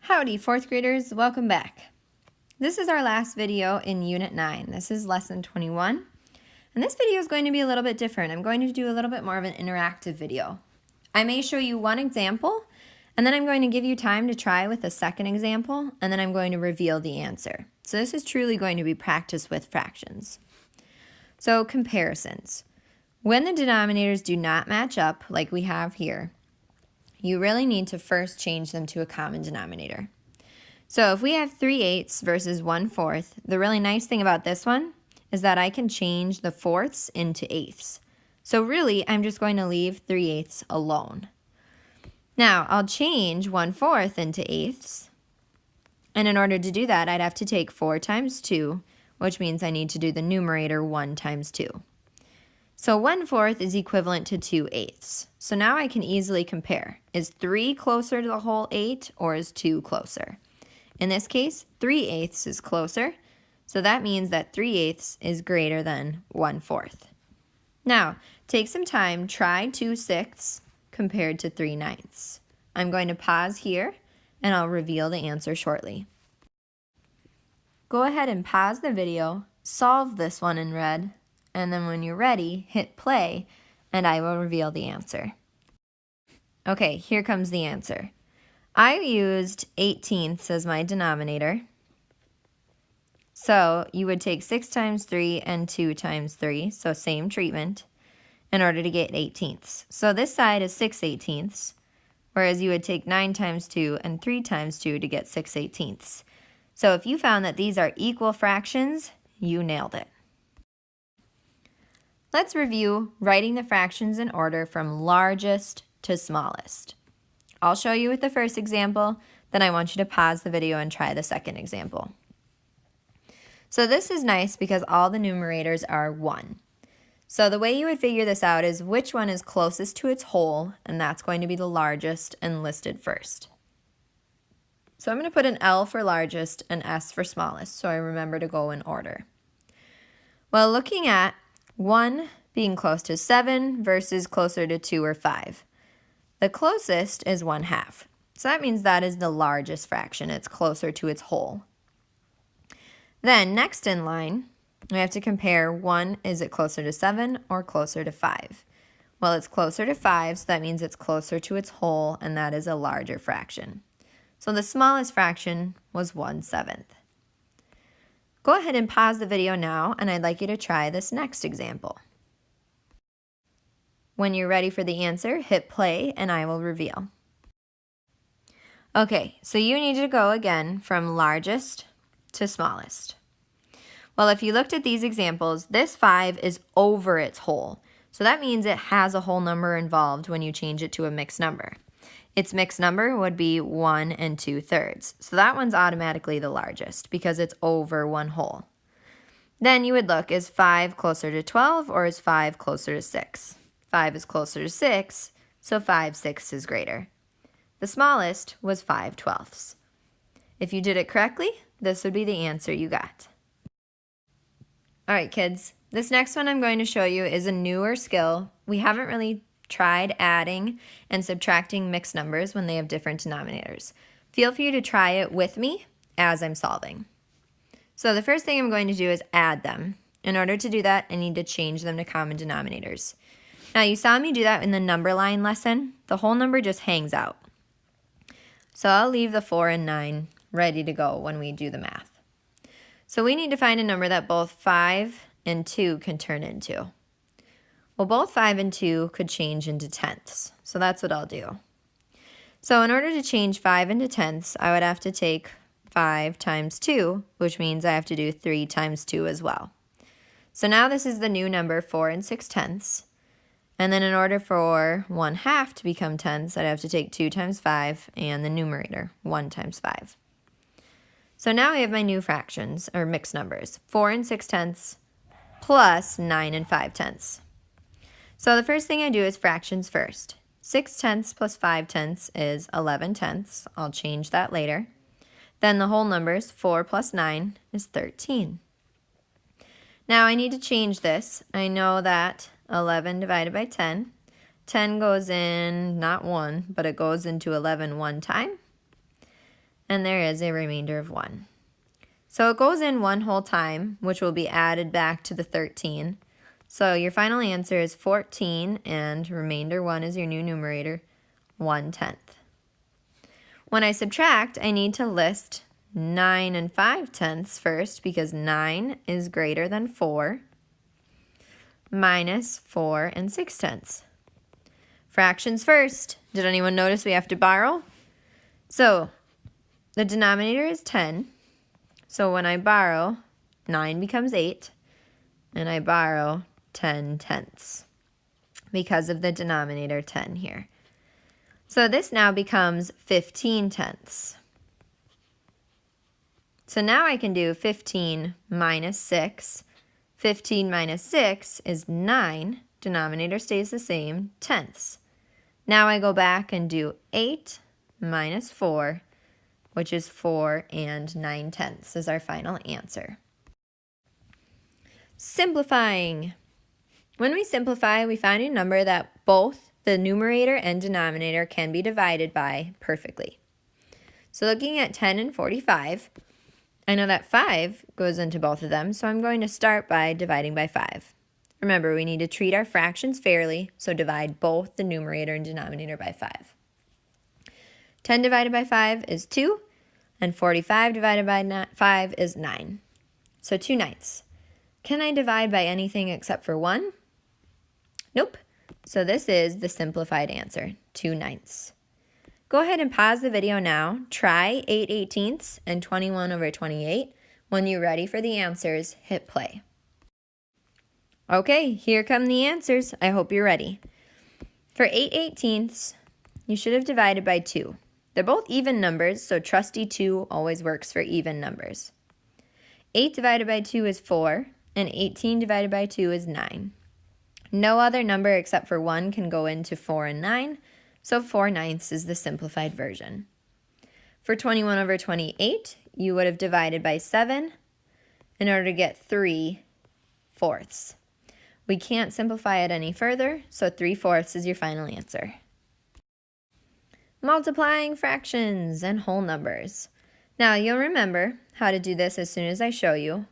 Howdy, 4th graders, welcome back. This is our last video in Unit 9. This is Lesson 21. And this video is going to be a little bit different. I'm going to do a little bit more of an interactive video. I may show you one example, and then I'm going to give you time to try with a second example, and then I'm going to reveal the answer. So this is truly going to be practice with fractions. So comparisons. When the denominators do not match up, like we have here, you really need to first change them to a common denominator. So if we have 3/8 versus 1/4, the really nice thing about this one is that I can change the fourths into eighths. So really, I'm just going to leave 3/8 alone. Now, I'll change 1/4 into eighths. And in order to do that, I'd have to take 4 times 2, which means I need to do the numerator 1 times 2. So 1/4 is equivalent to 2/8. So now I can easily compare. Is 3 closer to the whole 8 or is 2 closer? In this case, 3/8 is closer. So that means that 3/8 is greater than 1/4. Now, take some time, try 2/6 compared to 3/9. I'm going to pause here and I'll reveal the answer shortly. Go ahead and pause the video, solve this one in red, and then when you're ready, hit play, and I will reveal the answer. Okay, here comes the answer. I used 1/18 as my denominator. So you would take 6 times 3 and 2 times 3, so same treatment, in order to get 1/18. So this side is 6/18, whereas you would take 9 times 2 and 3 times 2 to get 6/18. So if you found that these are equal fractions, you nailed it. Let's review writing the fractions in order from largest to smallest. I'll show you with the first example, then I want you to pause the video and try the second example. So this is nice because all the numerators are 1. So the way you would figure this out is which one is closest to its whole, and that's going to be the largest and listed first. So I'm going to put an L for largest and S for smallest, so I remember to go in order. Well, looking at 1 being close to 7 versus closer to 2 or 5. The closest is 1/2. So that means that is the largest fraction. It's closer to its whole. Then next in line, we have to compare 1, is it closer to 7 or closer to 5? Well, it's closer to 5, so that means it's closer to its whole, and that is a larger fraction. So the smallest fraction was 1/7. Go ahead and pause the video now, and I'd like you to try this next example. When you're ready for the answer, hit play, and I will reveal. Okay, so you need to go again from largest to smallest. Well, if you looked at these examples, this 5 is over its whole. So that means it has a whole number involved when you change it to a mixed number. Its mixed number would be 1 2/3. So that one's automatically the largest because it's over 1 whole. Then you would look, is 5 closer to 12 or is 5 closer to 6? 5 is closer to 6, so 5/6 is greater. The smallest was 5/12. If you did it correctly, this would be the answer you got. All right, kids, this next one I'm going to show you is a newer skill. We haven't really tried adding and subtracting mixed numbers when they have different denominators. Feel free to try it with me as I'm solving. So the first thing I'm going to do is add them. In order to do that, I need to change them to common denominators. Now you saw me do that in the number line lesson. The whole number just hangs out. So I'll leave the 4 and 9 ready to go when we do the math. So we need to find a number that both 5 and 2 can turn into. Well, both 5 and 2 could change into tenths, so that's what I'll do. So in order to change 5 into tenths, I would have to take 5 times 2, which means I have to do 3 times 2 as well. So now this is the new number 4 6/10. And then in order for 1/2 to become tenths, I'd have to take 2 times 5 and the numerator, 1 times 5. So now I have my new fractions, or mixed numbers, 4 6/10 plus 9 5/10. So the first thing I do is fractions first. 6/10 plus 5/10 is 11/10. I'll change that later. Then the whole numbers, 4 plus 9 is 13. Now I need to change this. I know that 11 divided by 10. 10 goes in, not 1, but it goes into 11 one time. and there is a remainder of 1. So it goes in one whole time, which will be added back to the 13. So your final answer is 14, and remainder 1 is your new numerator, 1/10. When I subtract, I need to list 9 and 5/10 first, because 9 is greater than 4, minus 4 and 6/10. Fractions first. Did anyone notice we have to borrow? So the denominator is 10. So when I borrow, 9 becomes 8, and I borrow 10/10 because of the denominator 10 here. So this now becomes 15/10. So now I can do 15 minus 6. 15 minus 6 is 9. Denominator stays the same, tenths. Now I go back and do 8 minus 4, which is 4 and 9/10 is our final answer. Simplifying. When we simplify, we find a number that both the numerator and denominator can be divided by perfectly. So looking at 10 and 45, I know that 5 goes into both of them, so I'm going to start by dividing by 5. Remember, we need to treat our fractions fairly, so divide both the numerator and denominator by 5. 10 divided by 5 is 2, and 45 divided by 5 is 9. So 2/9. Can I divide by anything except for 1? Nope. So this is the simplified answer, 2/9. Go ahead and pause the video now. Try 8/18 and 21/28. When you're ready for the answers, hit play. Okay, here come the answers. I hope you're ready. For 8/18, you should have divided by 2. They're both even numbers, so trusty 2 always works for even numbers. 8 divided by 2 is 4, and 18 divided by 2 is 9. No other number except for 1 can go into 4 and 9, so 4/9 is the simplified version. For 21/28, you would have divided by 7 in order to get 3/4. We can't simplify it any further, so 3/4 is your final answer. Multiplying fractions and whole numbers. Now you'll remember how to do this as soon as I show you.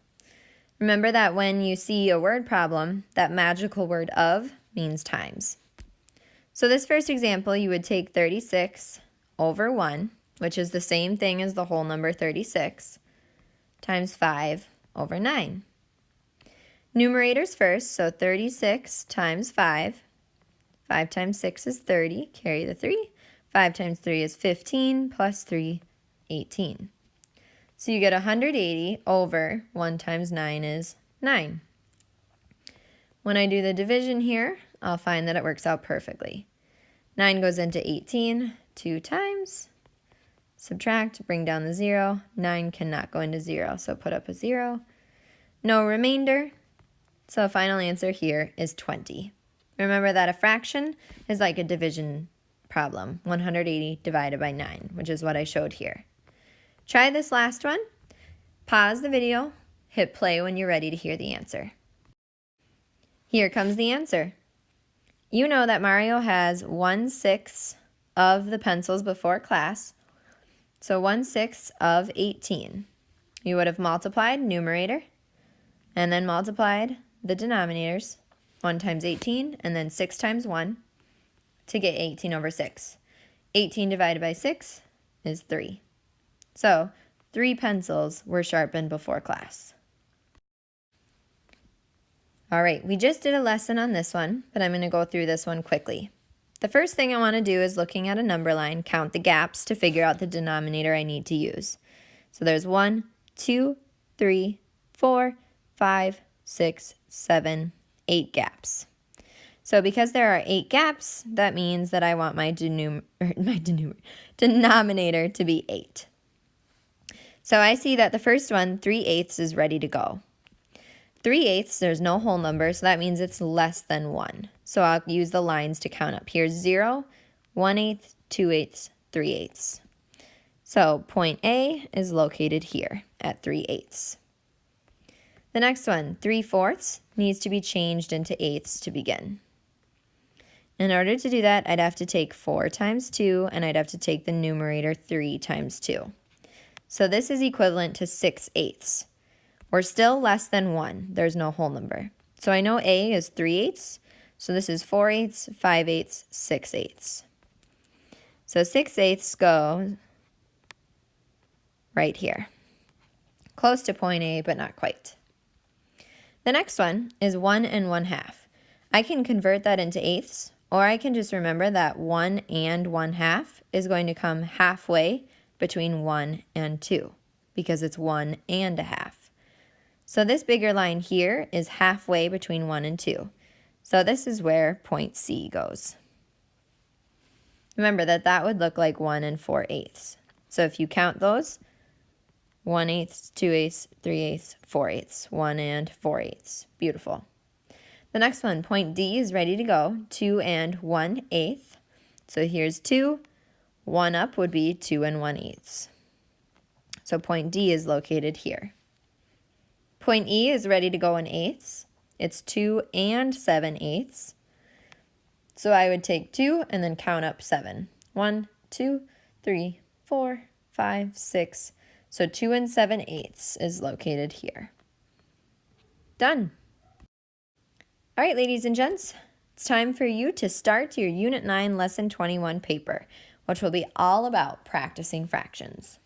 Remember that when you see a word problem, that magical word of means times. So this first example, you would take 36 over 1, which is the same thing as the whole number 36, times 5 over 9. Numerators first, so 36 times 5. 5 times 6 is 30, carry the 3. 5 times 3 is 15, plus 3, 18. So you get 180 over 1 times 9 is 9. When I do the division here, I'll find that it works out perfectly. 9 goes into 18 2 times. Subtract, bring down the 0. 9 cannot go into 0, so put up a 0. No remainder, so final answer here is 20. Remember that a fraction is like a division problem, 180 divided by 9, which is what I showed here. Try this last one. Pause the video, hit play when you're ready to hear the answer. Here comes the answer. You know that Mario has 1/6 of the pencils before class, so 1/6 of 18. You would have multiplied numerator and then multiplied the denominators, 1 times 18 and then 6 times 1 to get 18 over 6. 18 divided by 6 is 3. So 3 pencils were sharpened before class. All right, we just did a lesson on this one, but I'm going to go through this one quickly. The first thing I want to do is, looking at a number line, count the gaps to figure out the denominator I need to use. So there's 1, 2, 3, 4, 5, 6, 7, 8 gaps. So because there are 8 gaps, that means that I want my denominator to be 8. So I see that the first one, 3/8, is ready to go. 3/8, there's no whole number, so that means it's less than 1. So I'll use the lines to count up. Here's 0, 1/8, 2/8, 3/8. So point A is located here at 3/8. The next one, 3/4, needs to be changed into eighths to begin. In order to do that, I'd have to take 4 times 2, and I'd have to take the numerator 3 times 2. So this is equivalent to 6/8. We're still less than 1. There's no whole number. So I know A is 3/8. So this is 4/8, 5/8, 6/8. So 6/8 goes right here. Close to point A, but not quite. The next one is 1 1/2. I can convert that into eighths, or I can just remember that 1 1/2 is going to come halfway between 1 and 2, because it's 1 1/2. So this bigger line here is halfway between 1 and 2. So this is where point C goes. Remember that that would look like 1 4/8. So if you count those, 1/8, 2/8, 3/8, 4/8, 1 4/8. Beautiful. The next one, point D is ready to go, 2 1/8. So here's 2. 1 up would be 2 1/8. So point D is located here. Point E is ready to go in eighths. It's 2 7/8. So I would take 2 and then count up 7. 1, 2, 3, 4, 5, 6. So 2 7/8 is located here. Done. All right, ladies and gents, it's time for you to start your Unit 9 Lesson 21 paper, which will be all about practicing fractions.